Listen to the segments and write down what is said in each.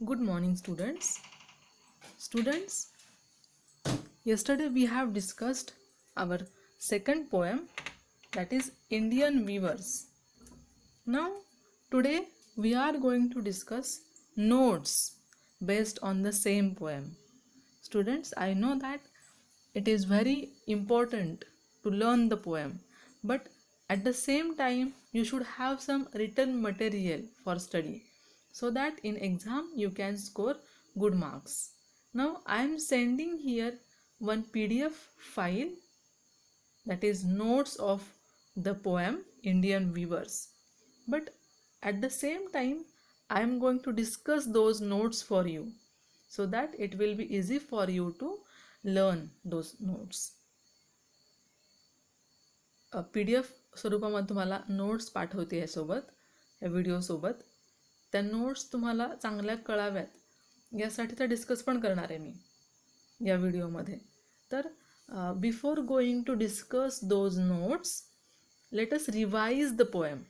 Good morning, students. Students, yesterday we have discussed our second poem, that is Indian Weavers. Now, today we are going to discuss notes based on the same poem. Students, I know that it is very important to learn the poem, but at the same time, you should have some written material for study so that in exam you can score good marks. Now, I am sending here one PDF file, that is notes of the poem Indian Weavers. But at the same time, I am going to discuss those notes for you so that it will be easy for you to learn those notes. PDF स्वरूपामध्ये तुम्हाला notes पाठवते आहे सोबत, या व्हिडिओसोबत. त्या notes तुम्हाला चांगल्या कळाव्यात यासाठी त्या डिस्कस पण करणार आहे मी या व्हिडिओमध्ये. तर before going to discuss those notes, let us revise the poem.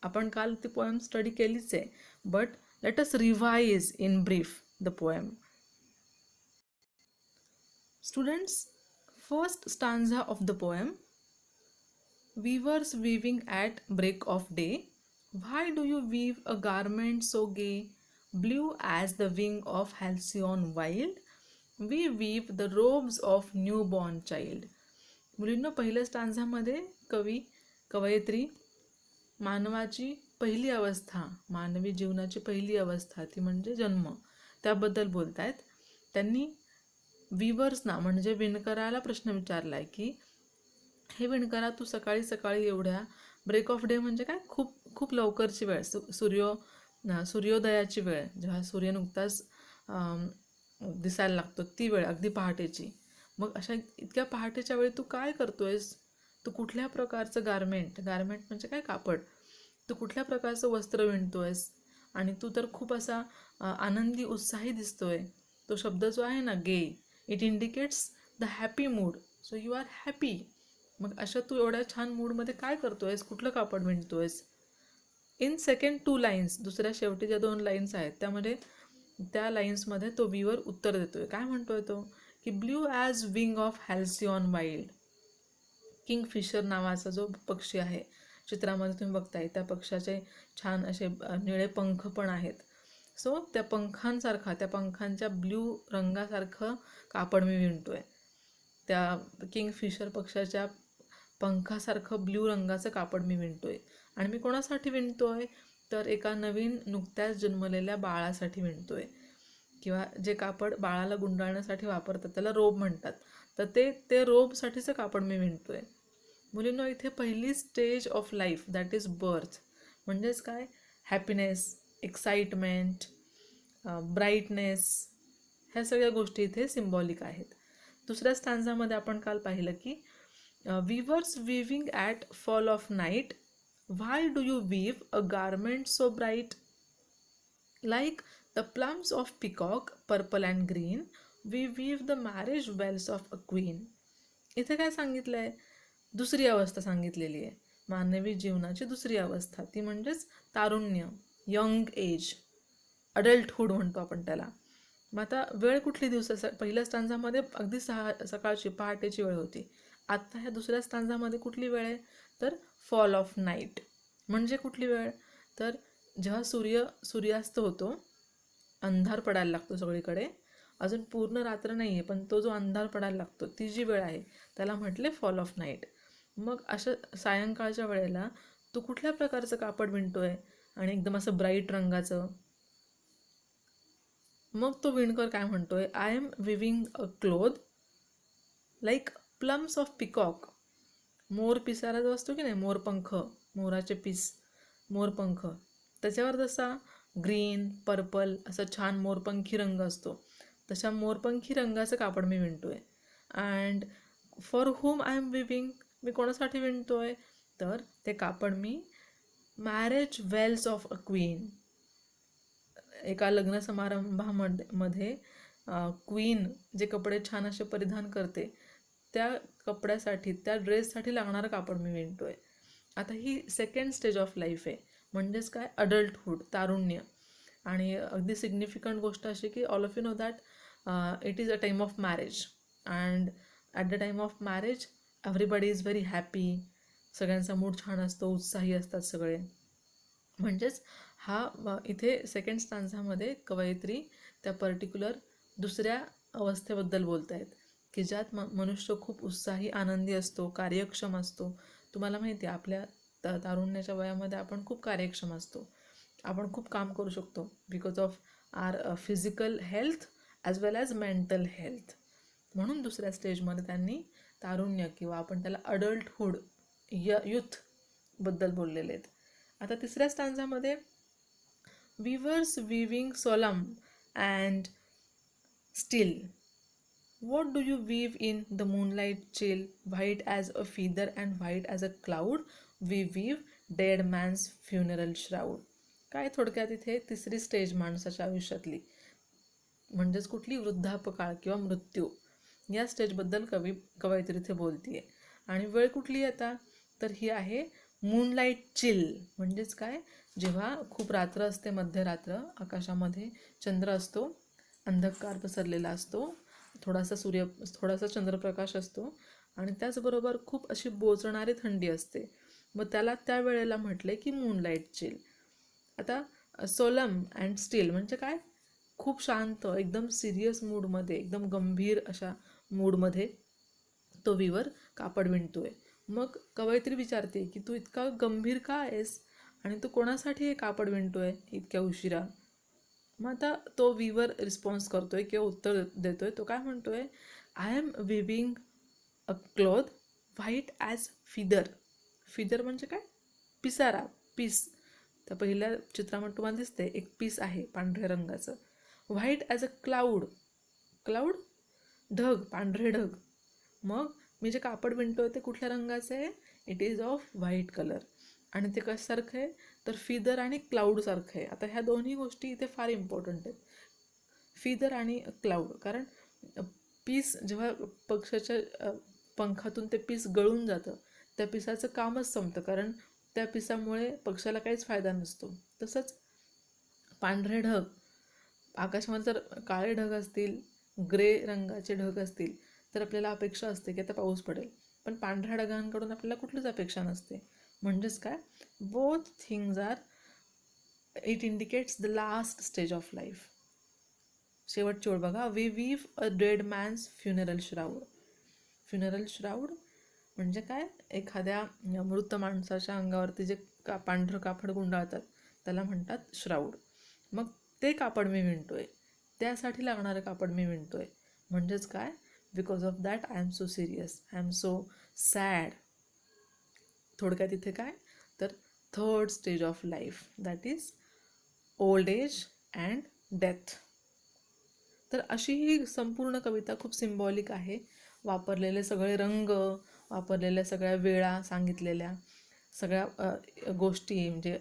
आपण काल ती पोएम स्टडी केलीच आहे, but let us revise in brief the poem. Students, first stanza of the poem. Weavers weaving at break of day, why do you weave a garment so gay, blue as the wing of halcyon wild? We weave the robes of newborn child. मुलींनो, पहिल्या स्टांझामध्ये कवयित्री मानवाची पहिली अवस्था, मानवी जीवनाची पहिली अवस्था ती म्हणजे जन्म, त्याबद्दल बोलत आहेत. त्यांनी वीवर्सना म्हणजे विणकराला प्रश्न विचारला आहे की हे विणकरा, तू सकाळी सकाळी एवढ्या ब्रेक ऑफ डे म्हणजे काय, खूप खूप लवकरची वेळ, सूर्योदयाची वेळ, जेव्हा सूर्य नुकताच दिसायला लागतो ती वेळ, अगदी पहाटेची. मग अशा इतक्या पहाटेच्या वेळी तू काय करतोयस? तू कुठल्या प्रकारचं गारमेंट म्हणजे काय, कापड, तू कुठल्या प्रकारचं वस्त्र विणतोयस? आणि तू तर खूप असा आनंदी उत्साही दिसतोय. तो शब्द जो आहे ना, gay, it indicates the happy mood. So you are happy. मग अशा तू एवढ्या छान मूडमध्ये काय करतोयस, कुठलं कापड विणतोयस? इन सेकंड 2 लाईन्स, दुसऱ्या शेवटी ज्या 2 लाईन्स आहेत त्यामध्ये, त्या लाईन्समध्ये तो वीवर उत्तर देतोय. काय म्हणतोय तो की blue as wing of halcyon wild. Kingfisher नावाचा जो पक्षी आहे, चित्रामध्ये तुम्ही बघताय, त्या पक्षाचे छान असे निळे पंख पण आहेत. सो त्या पंखांसारखा, त्या पंखांच्या ब्ल्यू रंगासारखं कापड मी विणतोय. त्या किंगफिशर पक्षाच्या पंखासारखं ब्ल्यू रंगाचं कापड मी विणतोय. आणि मी कोणासाठी विणतोय? तर एका नवीन नुकत्याच जन्मलेल्या बाळासाठी विणतोय. किंवा जे कापड बाळाला गुंडाळण्यासाठी वापरतात त्याला रोब म्हणतात, तर ते रोबसाठीचं कापड मी विणतोय. मुलींनो, इथे पहिली stage of life, that is birth, म्हणजेच काय, हॅपीनेस, एक्साइटमेंट, ब्राईटनेस, ह्या सगळ्या गोष्टी इथे सिम्बॉलिक आहेत. दुसऱ्या स्टांजामध्ये आपण काल पाहिलं की weavers weaving at fall of night, why do you weave a garment so bright, like the plumes of peacock purple and green, we weave the marriage veils of a queen. इथे काय सांगितलं आहे? दुसरी अवस्था सांगितलेली आहे, मानवी जीवनाची दुसरी अवस्था, ती म्हणजेच तारुण्य, यंग एज, अडल्टहूड म्हणतो आपण त्याला. मग आता वेळ कुठली दिवसाचा? पहिल्या स्टांजामध्ये अगदी सकाळची पहाटेची वेळ होती. आत्ता ह्या दुसऱ्या स्टांजामध्ये कुठली वेळ आहे? तर फॉल ऑफ नाईट. म्हणजे कुठली वेळ? तर जेव्हा सूर्यास्त होतो, अंधार पडायला लागतो सगळीकडे, अजून पूर्ण रात्र नाही आहे पण तो जो अंधार पडायला लागतो, ती जी वेळ आहे त्याला म्हटले फॉल ऑफ नाईट. मग अशा सायंकाळच्या वेळेला तू कुठल्या प्रकारचं कापड विणतोय आणि एकदम असं ब्राईट रंगाचं? मग तो विणकर काय म्हणतोय? I am weaving a cloth like plumes of peacock. मोर पिसारा जो असतो की नाही, मोरपंख, मोराचे पीस, मोरपंख, त्याच्यावर जसा ग्रीन, पर्पल असं छान मोरपंखी रंग असतो, तशा मोरपंखी रंगाचं कापड मी विणतोय. And for whom I am weaving, मी कोणासाठी विणतोय? तर ते कापड मी marriage veils of a queen, एका लग्न समारंभामध्ये क्वीन जे कपडे छान असे परिधान करते, त्या कपड्यासाठी, त्या ड्रेससाठी लागणारं कापड मी विणतोय. आता ही सेकंड स्टेज ऑफ लाईफ आहे, म्हणजेच काय, अडल्टहूड, तारुण्य. आणि अगदी सिग्निफिकंट गोष्ट अशी की all of you know that it is a time of marriage and at the time of marriage everybody is very happy, सगळ्यांचा मूड छान असतो, उत्साही असतात सगळे. म्हणजेच इथे सेकंड स्टांझामध्ये कवयित्री त्या पर्टिक्युलर दुसऱ्या अवस्थेबद्दल बोलत आहेत की ज्यात मनुष्य खूप उत्साही आनंदी असतो, कार्यक्षम असतो. तुम्हाला माहिती आहे आपल्या तारुण्याच्या वयामध्ये आपण खूप कार्यक्षम असतो, आपण खूप काम करू शकतो because of our physical health as well as mental health. म्हणून दुसऱ्या स्टेजमध्ये त्यांनी तारुण्य किंवा आपण त्याला अडल्टहूड युथबद्दल बोललेले आहेत. आता तिसऱ्या स्टांझामध्ये weavers weaving solemn and still. What do you weave in the moonlight chill, white as a feather and white as a cloud? We weave dead man's funeral shroud. काय थोडक्यात इथे तिसरी स्टेज माणसाच्या आयुष्यातली, म्हणजेच कुठली वृद्धापकाळ किंवा मृत्यू, या स्टेजबद्दल कवयित्री इथे बोलतीये. आणि वेळ कुठली आता, तर ही आहे मूनलाईट चिल. म्हणजेच काय, जेव्हा खूप रात्र असते, मध्यरात्र, आकाशामध्ये चंद्र असतो, अंधकार पसरलेला असतो, थोडासा चंद्रप्रकाश असतो आणि त्याचबरोबर खूप अशी बोचणारी थंडी असते. मग त्याला त्या वेळेला म्हटले की मूनलाईट चिल. आता सोलम अँड स्टील म्हणजे काय, खूप शांत, एकदम सिरियस मूडमध्ये, एकदम गंभीर अशा मूडमध्ये तो विवर कापड विणतोय. मग कवयित्री विचारते की तू इतका गंभीर का आहेस आणि तू कोणासाठी हे कापड विणतोय इतक्या उशिरा. मग आता तो विवर रिस्पॉन्स करतोय किंवा उत्तर देतोय. तो काय म्हणतोय, I am weaving a cloth white as feather. Feather म्हणजे काय, पिसारा, पीस. तर पहिल्या चित्रामध्ये तुम्हाला दिसते एक पीस आहे पांढऱ्या रंगाचं. White as a cloud, cloud ढग, पांढरे ढग. मग मी जे कापड विणतोय ते कुठल्या रंगाचं आहे, it is off white colour. आणि ते कशासारखं आहे, तर फिदर आणि क्लाउडसारखं आहे. आता ह्या दोन्ही गोष्टी इथे फार इम्पॉर्टंट आहेत, फिदर आणि क्लाउड. कारण पीस जेव्हा पक्षाच्या पंखातून ते पीस गळून जातं, त्या पिसाचं कामच संपतं, कारण त्या पिसामुळे पक्षाला काहीच फायदा नसतो. तसंच पांढरे ढग, आकाशामध्ये जर काळे ढग असतील, ग्रे रंगाचे ढग असतील, तर आपल्याला अपेक्षा असते की आता पाऊस पडेल. पण पांढऱ्या ढगांकडून आपल्याला कुठलीच अपेक्षा नसते. म्हणजेच काय, both things are, it indicates the last stage of life. शेवटची ओळ बघा, we weave a dead man's funeral shroud. Funeral shroud म्हणजे काय, एखाद्या मृत माणसाच्या अंगावरती जे पांढरं कापड गुंडाळतात त्याला म्हणतात श्राऊड. मग ते कापड मी विणतोय, त्यासाठी लागणारं कापड मी विणतोय. म्हणजेच काय, because of that I am so serious, I am so sad. थोडक्यात इथे काय, तर third stage of life, that is old age and death. तर अशी ही संपूर्ण कविता खूप सिम्बॉलिक आहे. वापरलेले सगळे रंग, वापरलेल्या सगळ्या वेळा सांगितलेल्या, सगळ्या गोष्टी, म्हणजे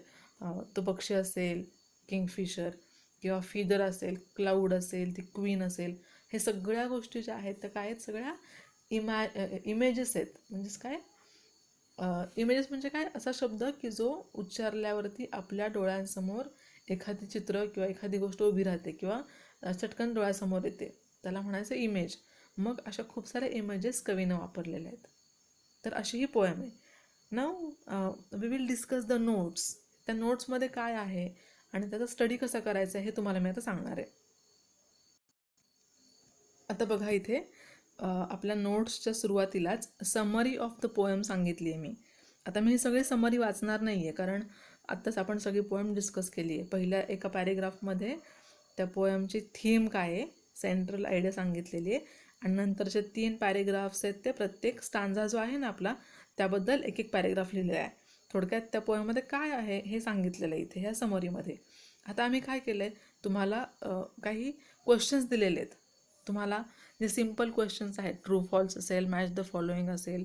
तो पक्षी असेल किंगफिशर, किंवा फिदर असेल, क्लाउड असेल, ती क्वीन असेल, हे सगळ्या गोष्टी ज्या आहेत त्या काय आहेत, सगळ्या इमेजेस आहेत. म्हणजेच काय, इमेजेस म्हणजे काय, असा शब्द की जो उच्चारल्यावरती आपल्या डोळ्यांसमोर एखादी चित्र किंवा एखादी गोष्ट उभी राहते किंवा चटकन डोळ्यासमोर येते, त्याला म्हणायचं इमेज. मग अशा खूप साऱ्या इमेजेस कवीनं वापरलेल्या आहेत. तर अशी ही पोएम आहे. Now we will discuss the notes. त्या नोट्समध्ये काय आहे आणि त्याचा स्टडी कसा करायचा हे तुम्हाला मी आता सांगणार आहे. आता बघा इथे आपल्या नोट्सच्या सुरुवातीलाच समरी ऑफ द पोएम सांगितली आहे मी. आता मी हे सगळे समरी वाचणार नाही आहे, कारण आत्ताच आपण सगळी पोएम डिस्कस केली आहे. पहिल्या एका पॅरेग्राफमध्ये त्या पोएमची थीम काय आहे, सेंट्रल आयडिया सांगितलेली आहे, आणि नंतरचे 3 पॅरेग्राफ्स आहेत ते प्रत्येक स्टांझा जो आहे ना आपला, त्याबद्दल एक एक पॅरेग्राफ लिहिलेला आहे. थोडक्यात त्या पोएममध्ये काय आहे हे सांगितलेलं आहे इथे ह्या समरीमध्ये. आता आम्ही काय केलं आहे, तुम्हाला काही क्वेश्चन्स दिलेले आहेत. तुम्हाला जे सिम्पल क्वेश्चन्स आहेत, ट्रू फॉल्स असेल, मॅच द फॉलोइंग असेल,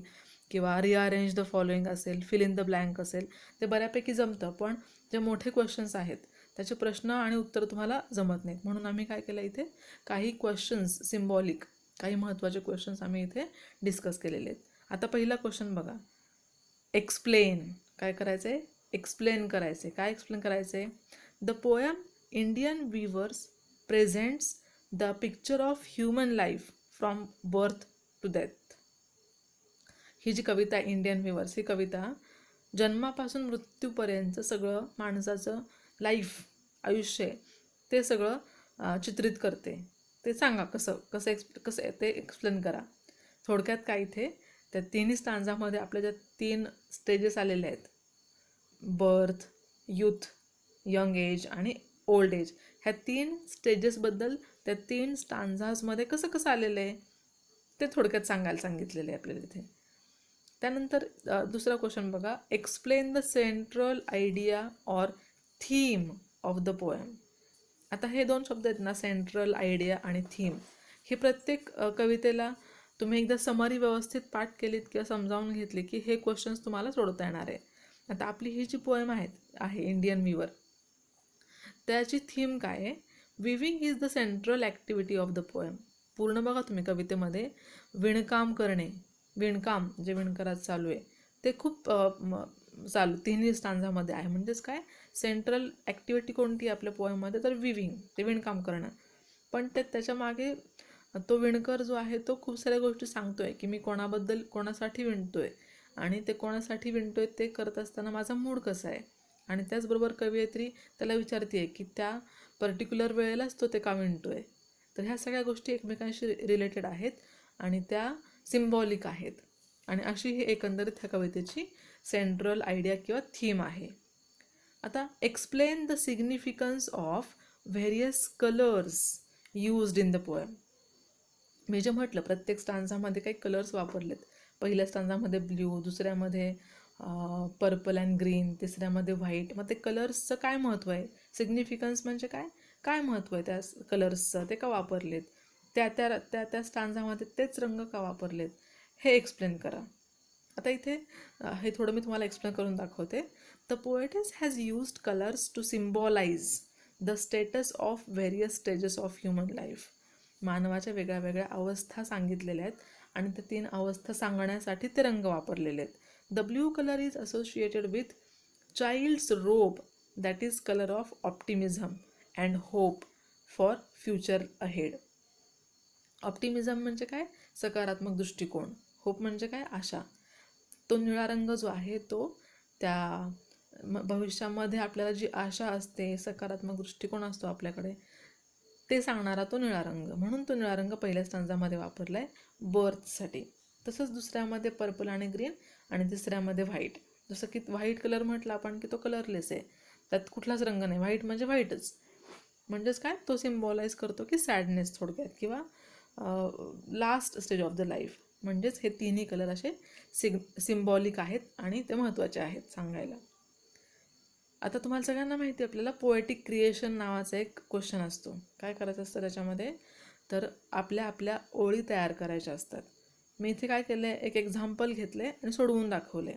किंवा रिअरेंज द फॉलोइंग असेल, फिल इन द ब्लँक असेल, ते बऱ्यापैकी जमतं. पण जे मोठे क्वेश्चन्स आहेत त्याचे प्रश्न आणि उत्तर तुम्हाला जमत नाहीत. म्हणून आम्ही काय केलं, इथे काही क्वेश्चन्स सिम्बॉलिक, काही महत्त्वाचे क्वेश्चन्स आम्ही इथे डिस्कस केलेले आहेत. आता पहिला क्वेश्चन बघा, एक्सप्लेन. काय करायचं आहे, एक्सप्लेन करायचं आहे. काय एक्सप्लेन करायचं आहे, the poem Indian weavers presents the picture of human life from birth to death. ही जी कविता आहे इंडियन वीवर्स, ही कविता जन्मापासून मृत्यूपर्यंत सगळं माणसाचं लाईफ, आयुष्य ते सगळं चित्रित करते. ते सांगा कसं कसं कसं ते एक्सप्लेन करा. थोडक्यात काय इथे त्या तिन्ही स्टांजामध्ये आपल्या ज्या 3 स्टेजेस आलेले आहेत, बर्थ, यूथ, यंग एज आणि ओल्ड एज, ह्या 3 स्टेजेसबद्दल त्या 3 स्टांजाजमध्ये कसं कसं आलेलं आहे ते थोडक्यात सांगायला सांगितलेलं आहे आपल्याला इथे. त्यानंतर दुसरा क्वेश्चन बघा, explain the central idea or theme of the poem. आता हे 2 शब्द आहेत ना, सेंट्रल आयडिया आणि थीम, हे प्रत्येक कवितेला तुम्ही एकदा समरी व्यवस्थित पाठ केलीत किंवा समजावून घेतली की हे क्वेश्चन्स तुम्हाला सोडवता येणार आहे. आता आपली ही जी पोएम आहे इंडियन वीवर, त्याची थीम काय आहे? Viewing is the central activity of the poem. पूर्ण बघा तुम्ही कवितेमध्ये विणकाम करणे, विणकाम जे विणकरात चालू आहे ते खूप चालू तिन्ही स्टांजामध्ये आहे. म्हणजेच काय, सेंट्रल ॲक्टिव्हिटी कोणती आहे आपल्या पोएममध्ये? तर विविंग, ते विणकाम करणं. पण त्याच्या मागे तो विणकर जो आहे तो खूप साऱ्या गोष्टी सांगतोय की मी कोणाबद्दल, कोणासाठी विणतोय आणि ते कोणासाठी विणतोय ते करत असताना माझा मूड कसा आहे. आणि त्याचबरोबर कवयित्री त्याला विचारते आहे की त्या पर्टिक्युलर वेळेलाच तो ते का विणतोय. तर ह्या सगळ्या गोष्टी एकमेकांशी रिलेटेड आहेत आणि त्या सिम्बॉलिक आहेत. आणि अशी ही एकंदरीत ह्या कवितेची सेंट्रल आयडिया किंवा थीम आहे. आता explain the significance of various colours used in the poem. मी जे म्हटलं प्रत्येक स्टांजामध्ये काही कलर्स वापरलेत. पहिल्या स्टांजामध्ये ब्ल्यू, दुसऱ्यामध्ये पर्पल अँड ग्रीन, तिसऱ्यामध्ये व्हाईट. मग ते कलर्सचं काय महत्त्व आहे? सिग्निफिकन्स म्हणजे काय, काय महत्त्व आहे त्या कलर्सचं, ते का वापरलेत, त्या त्या त्या त्या स्टांजामध्ये तेच रंग का वापरलेत, हे एक्सप्लेन करा. आता इथे हे थोडं मी तुम्हाला एक्सप्लेन करून दाखवते. The poetess has used colours to symbolise the status of various stages of human life. मानवाच्या वेगळ्या वेगळ्या अवस्था सांगितलेल्या आहेत आणि त्या 3 अवस्था सांगण्यासाठी ते रंग वापरलेले आहेत. The blue colour is associated with child's robe, that is colour of optimism and hope for future ahead. Optimism म्हणजे काय, सकारात्मक दृष्टिकोन. होप म्हणजे काय, आशा. तो निळा रंग जो आहे तो त्या भविष्यामध्ये आपल्याला जी आशा असते, सकारात्मक दृष्टिकोन असतो आपल्याकडे, ते सांगणारा तो निळा रंग. म्हणून तो निळा रंग पहिल्या स्टांजामध्ये वापरला आहे बर्थसाठी. तसंच दुसऱ्यामध्ये पर्पल आणि ग्रीन आणि तिसऱ्यामध्ये व्हाईट. जसं की व्हाईट कलर म्हटलं आपण की तो कलरलेस आहे, त्यात कुठलाच रंग नाही. व्हाईट म्हणजे व्हाईटच. म्हणजेच काय, तो सिम्बॉलाइज करतो की सॅडनेस थोडक्यात, किंवा last stage of the life. म्हणजेच हे तिन्ही कलर असे सिम्बॉलिक आहेत आणि ते महत्त्वाचे आहेत सांगायला. आता तुम्हाला सगळ्यांना माहिती आहे आपल्याला पोएटिक क्रिएशन नावाचा एक क्वेश्चन असतो. काय करायचं असतं त्याच्यामध्ये, तर आपल्या ओळी तयार करायच्या असतात. मी इथे काय केलं आहे, एक एक्झाम्पल घेतले आणि सोडवून दाखवले.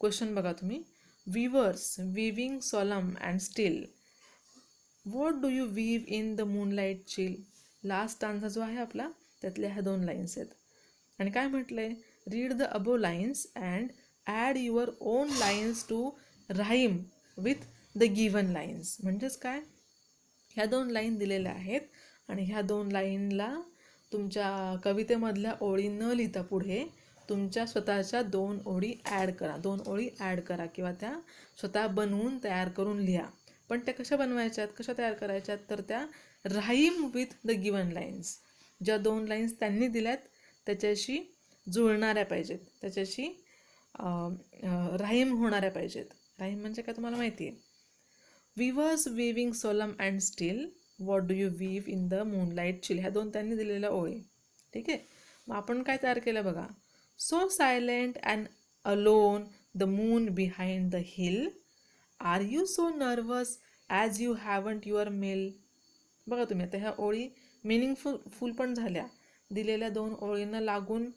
क्वेश्चन बघा तुम्ही, weavers weaving solemn and still, what do you weave in the moonlight chill. Last stanza जो आहे आपला त्यातल्या ह्या 2 लाईन्स आहेत. आणि काय म्हटलं आहे, read the above lines and add your own lines to rhyme with the given lines. म्हणजेच काय, ह्या 2 लाईन दिलेल्या आहेत आणि ह्या 2 लाईनला तुमच्या कवितेमधल्या ओळी न लिहिता पुढे तुमच्या स्वतःच्या 2 ओळी ॲड करा. 2 ओळी ॲड करा किंवा त्या स्वतः बनवून तयार करून लिहा. पण त्या कशा बनवायच्यात, कशा तयार करायच्यात, तर त्या rhyme with the given lines. ज्या 2 लाईन्स त्यांनी दिल्यात त्याच्याशी जुळणाऱ्या पाहिजेत, त्याच्याशी राईम होणाऱ्या पाहिजेत. राईम म्हणजे काय तुम्हाला माहिती आहे. Weavers weaving solemn and still, what do you weave in the moonlight chill, ह्या 2 त्यांनी दिलेल्या ओळी. ठीक आहे. मग आपण काय तयार केलं बघा, so silent and alone the moon behind the hill, are you so nervous as you haven't your meal. बघा तुम्ही आता ह्या ओळी मिनिंगफुल पण झाल्या, दिलेल्या 2 ओळींना लागून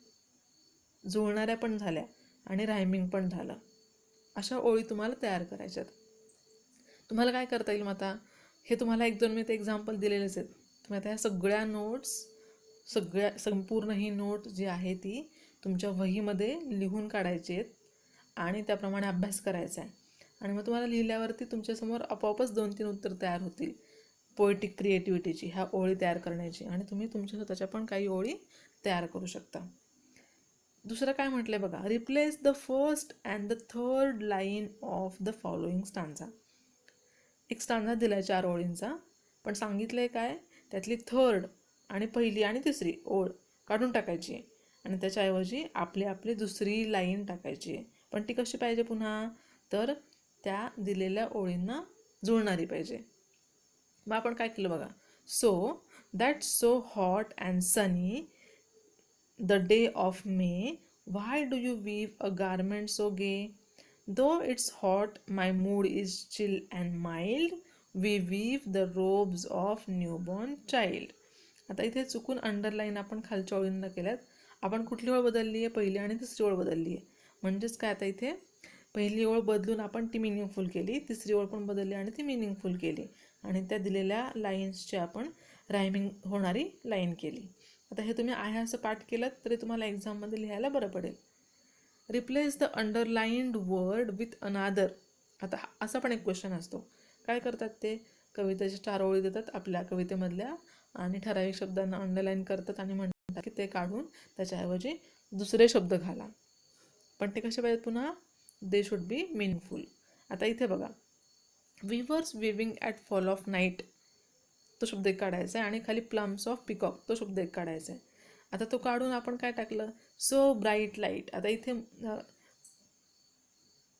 जुळणाऱ्या पण झाल्या आणि रायमिंग पण झालं. अशा ओळी तुम्हाला तयार करायच्यात. तुम्हाला काय करता येईल मग आता, हे तुम्हाला 1-2 मी ते एक्झाम्पल दिलेलेच आहेत. तुम्ही आता ह्या सगळ्या नोट्स, संपूर्ण ही नोट जी आहे ती तुमच्या वहीमध्ये लिहून काढायची आहेत आणि त्याप्रमाणे अभ्यास करायचा आहे. आणि मग तुम्हाला लिहिल्यावरती तुमच्यासमोर आपोआपच 2-3 उत्तर तयार होतील. पोएटिक क्रिएटिव्हिटीची, ह्या ओळी तयार करण्याची, आणि तुम्ही तुमच्या स्वतःच्या पण काही ओळी तयार करू शकता. दुसरं काय म्हटलंय बघा, replace the first and the third line of the following stanza. एक स्टांजा दिलाय 4 ओळींचा, पण सांगितलंय काय, त्यातली थर्ड आणि पहिली आणि तिसरी ओळ काढून टाकायची आहे आणि त्याच्याऐवजी आपली आपली दुसरी लाईन टाकायची आहे. पण ती कशी पाहिजे पुन्हा, तर त्या दिलेल्या ओळींना जुळणारी पाहिजे. मग आपण काय केलं बघा, so that's so hot and sunny the day of May, why do you weave a garment so gay, though it's hot my mood is chill and mild, we weave the robes of newborn child. आता इथे चुकून underline आपण खालच्या ओळींना केल्यात. आपण कुठली ओळ बदलली आहे, पहिली आणि तिसरी ओळ बदलली आहे. म्हणजेच काय, आता इथे पहिली ओळ बदलून आपण ती मिनिंगफुल केली, तिसरी ओळ पण बदलली आणि ती मिनिंगफुल केली, आणि त्या दिलेल्या लाईन्सची आपण रायमिंग होणारी लाईन केली. आता हे तुम्ही आहे असं पाठ केलं तरी तुम्हाला एक्झाममध्ये लिहायला बरं पडेल. Replace the underlined word with अनादर. आता असा पण एक क्वेश्चन असतो, काय करतात ते, कवितेच्या 4 ओळी देतात आपल्या कवितेमधल्या आणि ठराविक शब्दांना अंडरलाईन करतात आणि म्हणतात की ते काढून त्याच्याऐवजी दुसरे शब्द घाला, पण ते कसे पाहिजेत पुन्हा, दे शुड बी मीनिंगफुल. आता इथे बघा, weavers viewing at fall of night, तो शब्द एक काढायचा आहे, आणि खाली प्लम्स ऑफ पिकॉक, तो शब्द एक काढायचा आहे. आता तो काढून आपण काय टाकलं, सो ब्राईट लाईट. आता इथे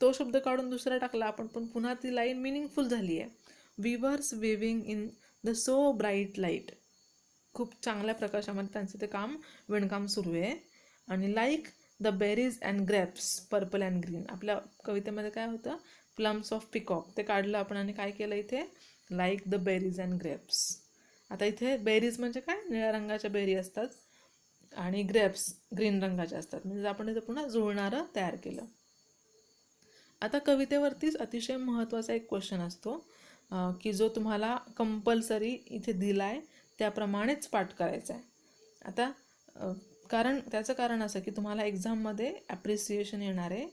तो शब्द काढून दुसरा टाकला आपण, पण पुन्हा ती लाईन मिनिंगफुल झाली आहे. Weavers viewing in the so bright light, खूप चांगल्या प्रकाशामध्ये त्यांचं ते काम, विणकाम सुरू आहे. आणि लाईक द बेरीज and grapes purple and green, आपल्या कवितेमध्ये काय होतं, प्लम्स ऑफ पिकॉक, ते काढलं आपण आणि काय केलं इथे, लाईक द बेरीज अँड ग्रेप्स. आता इथे बेरीज म्हणजे काय, निळ्या रंगाच्या बेरी असतात, आणि ग्रेप्स ग्रीन रंगाचे असतात, म्हणजे आपण इथे पुन्हा जुळणारं तयार केलं. आता कवितेवरतीच अतिशय महत्त्वाचा एक क्वेश्चन असतो की जो तुम्हाला कंपल्सरी इथे दिला आहे त्याप्रमाणेच पाठ करायचा आहे. आता त्याचं कारण असं की तुम्हाला एक्झाममध्ये ॲप्रिसिएशन येणार आहे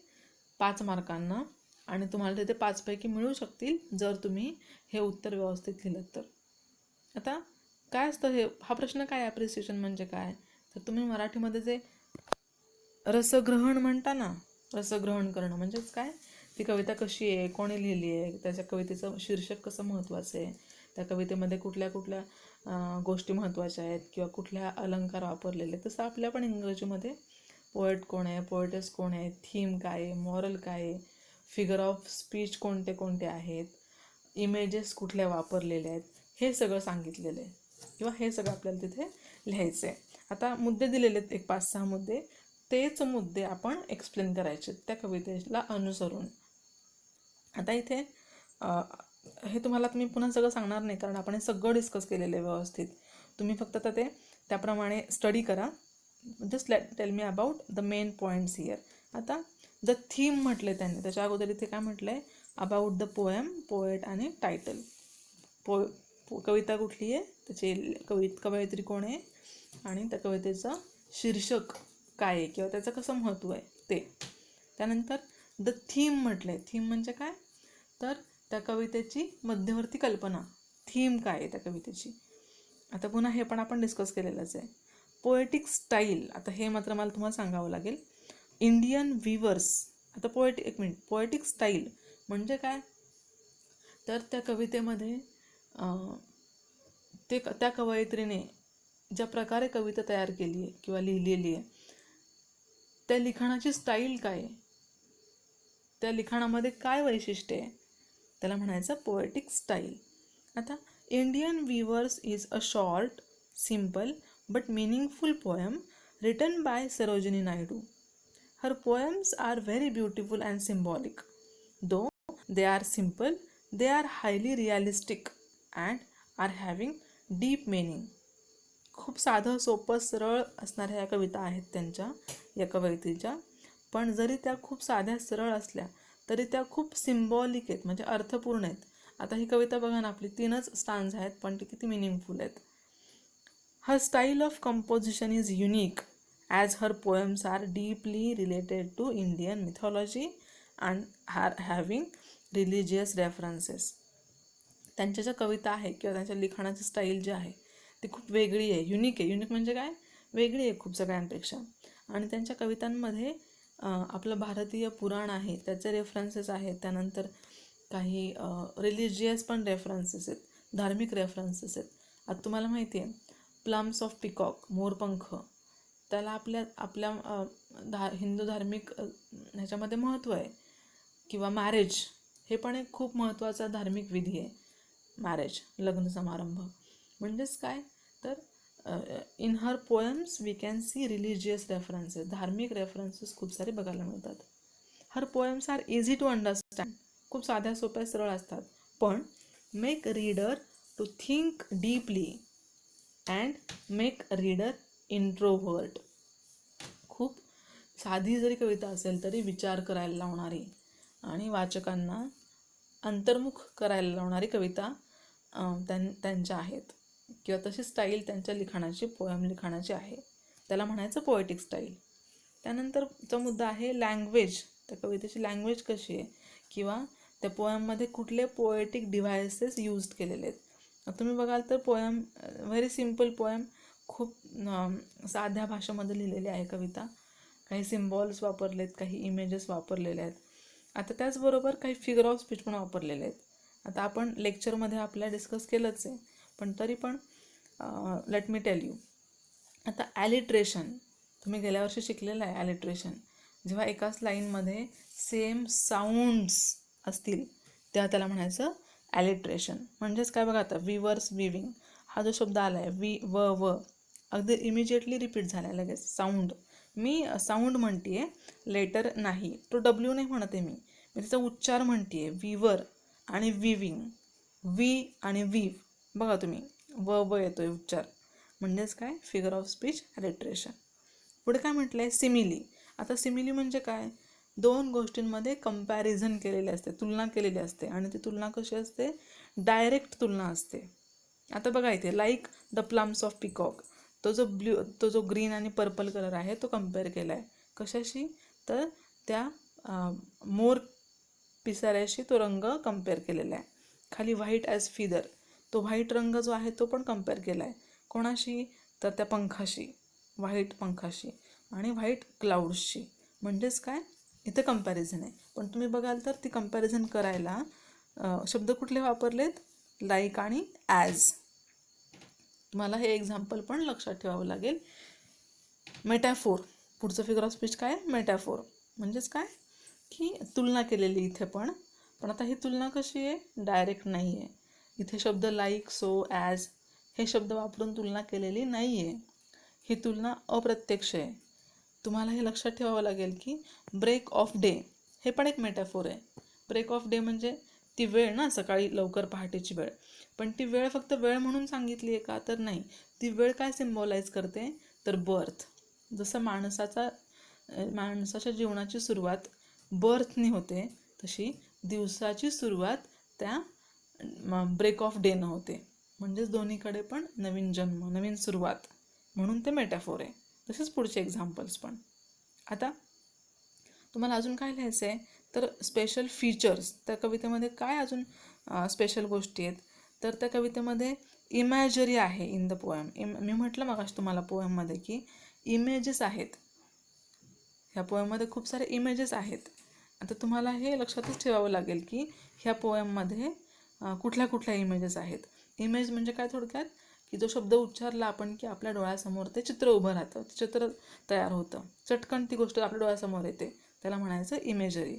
5 मार्कांना, आणि तुम्हाला तिथे 5 पैकी मिळू शकतील जर तुम्ही हे उत्तर व्यवस्थित लिहिलं तर. आता काय असतं हे, हा प्रश्न काय, ॲप्रिसिएशन म्हणजे काय, तर तुम्ही मराठीमध्ये जे रसग्रहण म्हणता ना, रसग्रहण करणं म्हणजेच काय, ती कविता कशी आहे, कोणी लिहिली आहे, त्याच्या कवितेचं शीर्षक कसं महत्त्वाचं आहे, त्या कवितेमध्ये कुठल्या कुठल्या गोष्टी महत्त्वाच्या आहेत किंवा कुठल्या अलंकार वापरलेले. तसं आपल्या पण इंग्रजीमध्ये पोएट कोण आहे, पोएटेस कोण आहे, थीम काय आहे, मॉरल काय आहे, फिगर ऑफ स्पीच कोणते कोणते आहेत, इमेजेस कुठल्या वापरलेल्या आहेत, हे सगळं सांगितलेलं आहे किंवा हे सगळं आपल्याला तिथे लिहायचं आहे. आता मुद्दे दिलेले आहेत, एक 5-6 मुद्दे, तेच मुद्दे आपण एक्सप्लेन करायचे त्या कवितेला अनुसरून. आता इथे हे तुम्हाला मी पुन्हा सगळं सांगणार नाही, कारण आपण हे सगळं डिस्कस केलेलं आहे व्यवस्थित. तुम्ही फक्त आता ते त्याप्रमाणे स्टडी करा. Just tell me about the main points here. आता द थीम म्हटले त्यांनी, त्याच्या अगोदर इथे काय म्हटलं आहे, अबाउट द पोएम, पोएट आणि टायटल. कविता कुठली आहे, त्याची कवयित्री कोण आहे, आणि त्या कवितेचं शीर्षक काय आहे किंवा त्याचं कसं महत्त्व आहे ते. त्यानंतर द थीम म्हटलंय, थीम म्हणजे काय, तर त्या कवितेची मध्यवर्ती कल्पना, थीम काय आहे त्या कवितेची. आता पुन्हा हे पण आपण डिस्कस केलेलंच आहे. पोएटिक स्टाईल, आता हे मात्र मला तुम्हाला सांगावं लागेल. इंडियन विवर्स, आता पोएटिक स्टाईल म्हणजे काय, तर त्या कवितेमध्ये त्या कवयित्रीने ज्या प्रकारे कविता तयार केली आहे किंवा लिहिलेली आहे, त्या लिखाणाची स्टाईल काय आहे, त्या लिखाणामध्ये काय वैशिष्ट्य आहे, त्याला म्हणायचं पोएटिक स्टाईल. आता Indian weavers is a short, simple but meaningful poem written by Sarojini Naidu. Her poems are very beautiful and symbolic. Though they are simple, they are highly realistic and are having deep meaning. खूप साधं सोपं सरळ असणाऱ्या ह्या कविता आहेत त्यांच्या, या कवयित्रीच्या, पण जरी त्या खूप साध्या सरळ असल्या तरी त्या खूप सिम्बॉलिक आहेत, म्हणजे अर्थपूर्ण आहेत. आता ही कविता बघा ना, आपली 3च स्टांज आहेत, पण ती किती मिनिंगफुल आहेत. Her style of composition is unique as her poems are deeply related to Indian mythology and are having religious references. त्यांच्या ज्या कविता आहे किंवा त्यांच्या लिखाणाची स्टाईल जी आहे ती खूप वेगळी आहे, युनिक आहे. युनिक म्हणजे काय, वेगळी आहे खूप सगळ्यांपेक्षा. आणि त्यांच्या कवितांमध्ये आपलं भारतीय पुराण आहे त्याचे रेफरन्सेस आहेत, त्यानंतर काही रिलिजियस पण रेफरन्सेस आहेत, धार्मिक रेफरन्सेस आहेत. आता तुम्हाला माहिती आहे प्लम्स ऑफ पिकॉक, मोरपंख, त्याला आपल्या आपल्या हिंदू धार्मिक ह्याच्यामध्ये महत्त्व आहे. किंवा मॅरेज, हे पण एक खूप महत्त्वाचा धार्मिक विधी आहे, मॅरेज, लग्न समारंभ. म्हणजेच काय तर in her poems we can see religious references, धार्मिक रेफरन्सेस खूप सारे बघायला मिळतात. Her poems are easy to understand, खूप साध्या सोप्या सरळ असतात, पण make reader to think deeply and make reader introvert. खूप साधी जरी कविता असेल तरी विचार करायला लावणारी आणि वाचकांना अंतर्मुख करायला लावणारी कविता त्यांच्या आहेत, किंवा तशी स्टाईल त्यांच्या लिखाणाची, पोएम लिखाणाची आहे. त्याला म्हणायचं पोएटिक स्टाईल. त्यानंतरचा मुद्दा आहे लँग्वेज. त्या कवितेची लँग्वेज कशी आहे, किंवा त्या पोएममध्ये कुठले पोएटिक डिव्हायसेस यूज केलेले आहेत. तुम्ही बघाल तर पोएम व्हेरी सिम्पल पोएम, खूप साध्या भाषेमध्ये लिहिलेली आहे कविता. काही सिम्बॉल्स वापरलेत, काही इमेजेस वापरलेले आहेत. आता त्याचबरोबर काही फिगर ऑफ स्पीच पण वापरलेले आहेत. आता आपण लेक्चरमध्ये आपल्या डिस्कस केलंच आहे, पण तरी पण लेट मी टेल यू. आता ॲलिट्रेशन तुम्ही गेल्या वर्षी शिकलेलं आहे. ॲलिट्रेशन जेव्हा एकाच लाईनमध्ये सेम साऊंड्स असतील तेव्हा त्याला म्हणायचं ॲलिट्रेशन. म्हणजेच काय बघा, आता विवर्स विविंग हा जो शब्द आला आहे, वी व अगदी इमिजिएटली रिपीट झाला आहे लगेच. साऊंड, मी साऊंड म्हणते आहे, लेटर नाही, तो डब्ल्यू नाही म्हणते मी त्याचा उच्चार म्हणते आहे. विवर आणि विविंग, वी आणि विव, बघा तुम्ही व येतोय उच्चार. म्हणजेच काय, फिगर ऑफ स्पीच ॲलिट्रेशन. पुढे काय म्हटलं आहे, सिमिली. आता सिमिली म्हणजे काय, दोन गोष्टींमध्ये कंपॅरिझन केलेले असते, तुलना केलेली असते. आणि ती तुलना कशी असते, डायरेक्ट तुलना असते. आता बघा इथे like the plumes of peacock, तो जो ग्रीन आणि पर्पल कलर आहे तो कम्पेअर केला आहे कशाशी, तर त्या मोर पिसाऱ्याशी तो रंग कम्पेअर केलेला आहे. खाली व्हाईट ॲज फिदर, तो व्हाईट रंग जो आहे तो पण कम्पेअर केला आहे कोणाशी, तर त्या पंखाशी, व्हाईट पंखाशी आणि व्हाईट क्लाउड्सशी. म्हणजेच काय, इथं कंपॅरिझन आहे. पण तुम्ही बघाल तर ती कंपॅरिझन करायला शब्द कुठले वापरलेत, लाईक आणि ॲज. तुम्हाला हे एक्झाम्पल पण लक्षात ठेवावं लागेल. मेटॅफोर, पुढचं फिगर ऑफ स्पीच काय, मेटॅफोर. म्हणजेच काय की तुलना केलेली इथे पण आता ही तुलना कशी आहे, डायरेक्ट नाही आहे. इथे शब्द लाईक, सो, ॲज हे शब्द वापरून तुलना केलेली नाही आहे. ही तुलना अप्रत्यक्ष आहे. तुम्हाला हे लक्षात ठेवावं लागेल की ब्रेक ऑफ डे हे पण एक मेटॅफोर आहे. ब्रेक ऑफ डे म्हणजे ती वेळ ना, सकाळी लवकर पहाटेची वेळ. पण ती वेळ फक्त वेळ म्हणून सांगितली आहे का, तर नाही. ती वेळ काय सिम्बॉलाइज करते, तर बर्थ. जसं माणसाच्या जीवनाची सुरुवात बर्थने होते, तशी दिवसाची सुरुवात त्या ब्रेक ऑफ डेनं होते. म्हणजेच दोन्हीकडे पण नवीन जन्म, नवीन सुरुवात, म्हणून ते मेटॅफोर आहे. तसेच पुढचे एक्झाम्पल्स पण. आता तुम्हाला अजून काय लिहायचं आहे, तर स्पेशल फीचर्स. त्या कवितेमध्ये काय अजून स्पेशल गोष्टी आहेत, तर त्या कवितेमध्ये इमॅजरी आहे इन द पोएम. मी म्हटलं मगाशी तुम्हाला पोएममध्ये की इमेजेस आहेत. ह्या पोएममध्ये खूप सारे इमेजेस आहेत. आता तुम्हाला हे लक्षातच ठेवावं लागेल की ह्या पोएममध्ये कुठल्या कुठल्या इमेजेस आहेत. इमेज म्हणजे काय, थोडक्यात की जो शब्द उच्चारला आपण की आपल्या डोळ्यासमोर ते चित्र उभं राहतं, ते चित्र तयार होतं, चटकन ती गोष्ट आपल्या डोळ्यासमोर येते, त्याला म्हणायचं इमेजरी.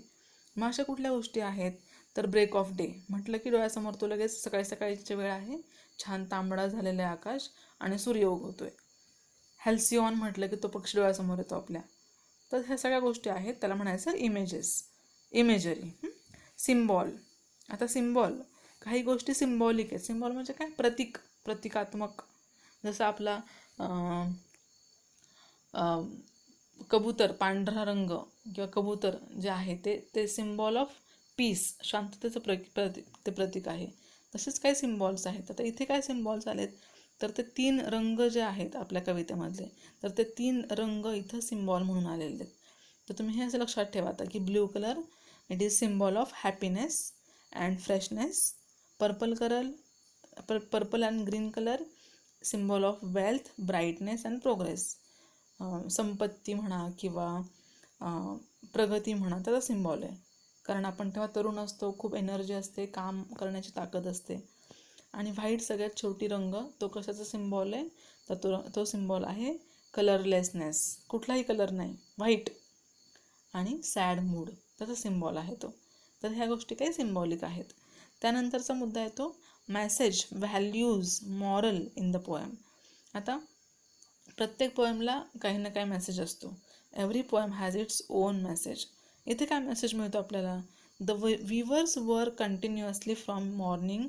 मग अशा कुठल्या गोष्टी आहेत, तर ब्रेक ऑफ डे म्हटलं की डोळ्यासमोर तो लगेच सकाळी सकाळीची वेळ आहे, छान तांबडा झालेलं आहे आकाश आणि सूर्य उगवतोय. हॅल्सिऑन म्हटलं की तो पक्षी डोळ्यासमोर येतो आपल्या. तर ह्या सगळ्या गोष्टी आहेत, त्याला म्हणायचं इमेजरी. सिम्बॉल. आता सिम्बॉल, काही गोष्टी सिम्बॉलिक आहेत. सिम्बॉल म्हणजे काय, प्रतिकात्मक. जसं आपला कबूतर, पांढरा रंग किंवा कबूतर जे आहे ते सिम्बॉल ऑफ पीस, शांततेचं ते प्रतीक आहे. तसेच काही सिम्बॉल्स आहेत. आता इथे काय सिम्बॉल्स आलेत, तर ते 3 रंग जे आहेत आपल्या कवितेमधले, तर ते 3 रंग इथं सिम्बॉल म्हणून आलेले आहेत. तर तुम्ही हे असं लक्षात ठेवा आता की blue colour, it is symbol of happiness and freshness. Purple and green colour symbol of wealth, brightness and progress. संपत्ती म्हणा किंवा प्रगती म्हणा, त्याचा सिम्बॉल आहे. कारण आपण तेव्हा तरुण असतो, खूप एनर्जी असते, काम करण्याची ताकद असते. आणि व्हाईट सगळ्यात शेवटी रंग, तो कशाचा सिम्बॉल आहे, तर तो सिम्बॉल आहे कलरलेसनेस, कुठलाही कलर नाही, व्हाईट. आणि सॅड मूड, त्याचा सिम्बॉल आहे तो. तर ह्या गोष्टी काही सिम्बॉलिक आहेत. त्यानंतरचा मुद्दा येतो message, values, moral in the poem. आता प्रत्येक पोएमला काही ना काही मेसेज असतो. Every poem has its own message. इथे काय मेसेज मिळतो आपल्याला? The weavers work continuously from morning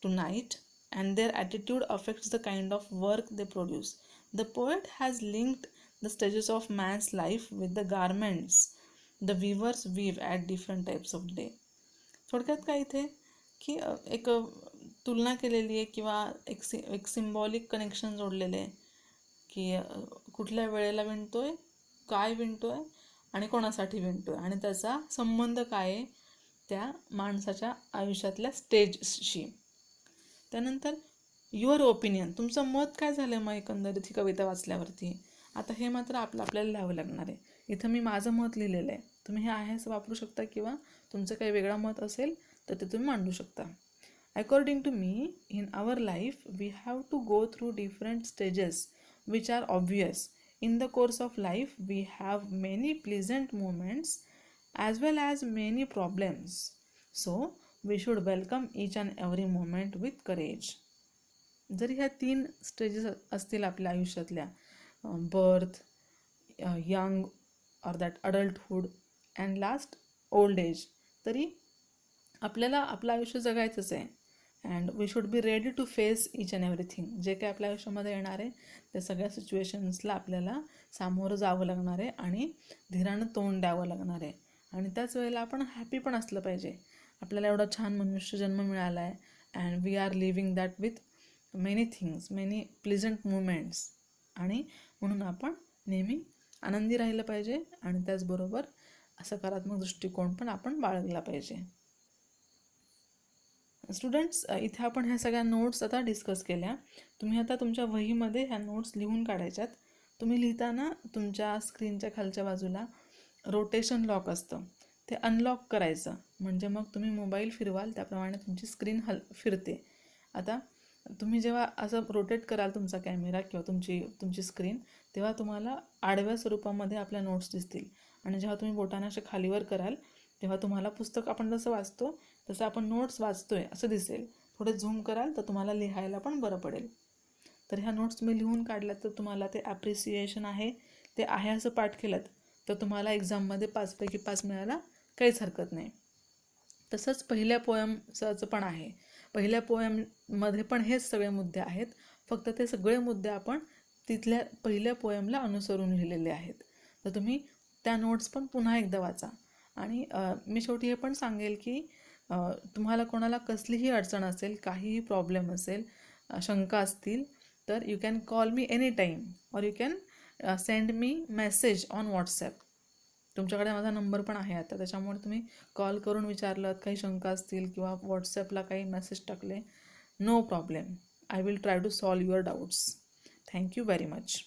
to night and their attitude affects the kind of work they produce. The poet has linked the stages of man's life with the garments the weavers weave at different types of day. थोडक्यात काय इथे की एक तुलना केलेली आहे किंवा एक सिम्बॉलिक कनेक्शन जोडलेले आहे की कुठल्या वेळेला विणतोय, काय विणतोय आणि कोणासाठी विणतोय आणि त्याचा संबंध काय आहे त्या माणसाच्या आयुष्यातल्या स्टेजशी. त्यानंतर युअर ओपिनियन, तुमचं मत काय झालं मग एकंदरीत ही कविता वाचल्यावरती. आता हे मात्र आपल्याला लिहावं लागणार आहे. इथं मी माझं मत लिहिलेलं आहे, तुम्ही हे आहे असं वापरू शकता किंवा तुमचं काही वेगळं मत असेल तर ते तुम्ही मांडू शकता. According to me, in our life we have to go through different stages which are obvious. In the course of life, we have many pleasant moments as well as many problems. So, we should welcome each and every moment with courage. जरी ह्या 3 stages असतील आपल्या आयुष्यातल्या, birth, young or that adulthood and last old age, तरी आपल्याला आपलं आयुष्य जगायचंच आहे. And we should be ready to face each and everything. जे काही आपल्या आयुष्यामध्ये येणार आहे त्या सगळ्या सिच्युएशन्सला आपल्याला सामोरं जावं लागणार आहे आणि धीरानं तोंड द्यावं लागणार आहे. आणि त्याच वेळेला आपण हॅपी पण असलं पाहिजे. आपल्याला एवढा छान मनुष्य जन्म मिळाला आहे and we are living that with many things, many pleasant moments. आणि म्हणून आपण नेहमी आनंदी राहिलं पाहिजे आणि त्याचबरोबर सकारात्मक दृष्टिकोन पण आपण बाळगला पाहिजे. स्टुडंट्स, इथे आपण ह्या सगळ्या नोट्स आता डिस्कस केल्या. तुम्ही आता तुमच्या वहीमध्ये ह्या नोट्स लिहून काढायच्यात. तुम्ही लिहिताना तुमच्या स्क्रीनच्या खालच्या बाजूला रोटेशन लॉक असतं, ते अनलॉक करायचं. म्हणजे मग तुम्ही मोबाईल फिरवाल त्याप्रमाणे तुमची स्क्रीन फिरते. आता तुम्ही जेव्हा असं रोटेट कराल तुमचा कॅमेरा किंवा तुमची स्क्रीन, तेव्हा तुम्हाला आडव्या स्वरूपामध्ये आपल्या नोट्स दिसतील. आणि जेव्हा तुम्ही बोटाने असे खालीवर कराल तेव्हा तुम्हाला पुस्तक आपण जसं वाचतो तसं आपण नोट्स वाचतोय असं दिसेल. थोडे झूम कराल तर तुम्हाला लिहायला पण बरं पडेल. तर ह्या नोट्स तुम्ही लिहून काढल्यात तर तुम्हाला ते ॲप्रिसिएशन आहे, ते आहे असं पाठ केलं तर तुम्हाला एक्झाममध्ये 5 पैकी 5 मिळायला काहीच हरकत नाही. तसंच पहिल्या पोयमचं पण आहे. पहिल्या पोयममध्ये पण हेच सगळे मुद्दे आहेत, फक्त ते सगळे मुद्दे आपण तिथल्या पहिल्या पोयमला अनुसरून लिहिलेले आहेत. तर तुम्ही त्या नोट्स पण पुन्हा एकदा वाचा. आणि मी शेवटी हे पण सांगेल की तुम्हाला कोणाला कसलीही अडचण असेल, काहीही प्रॉब्लेम असेल, शंका असतील तर you can call me any time or you can send me message on WhatsApp. तुमच्याकडे माझा नंबर पण आहे आता, त्याच्यामुळे तुम्ही कॉल करून विचारलं, काही शंका असतील किंवा व्हॉट्सॲपला काही मेसेज टाकले, no problem. I will try to solve your doubts. Thank you very much.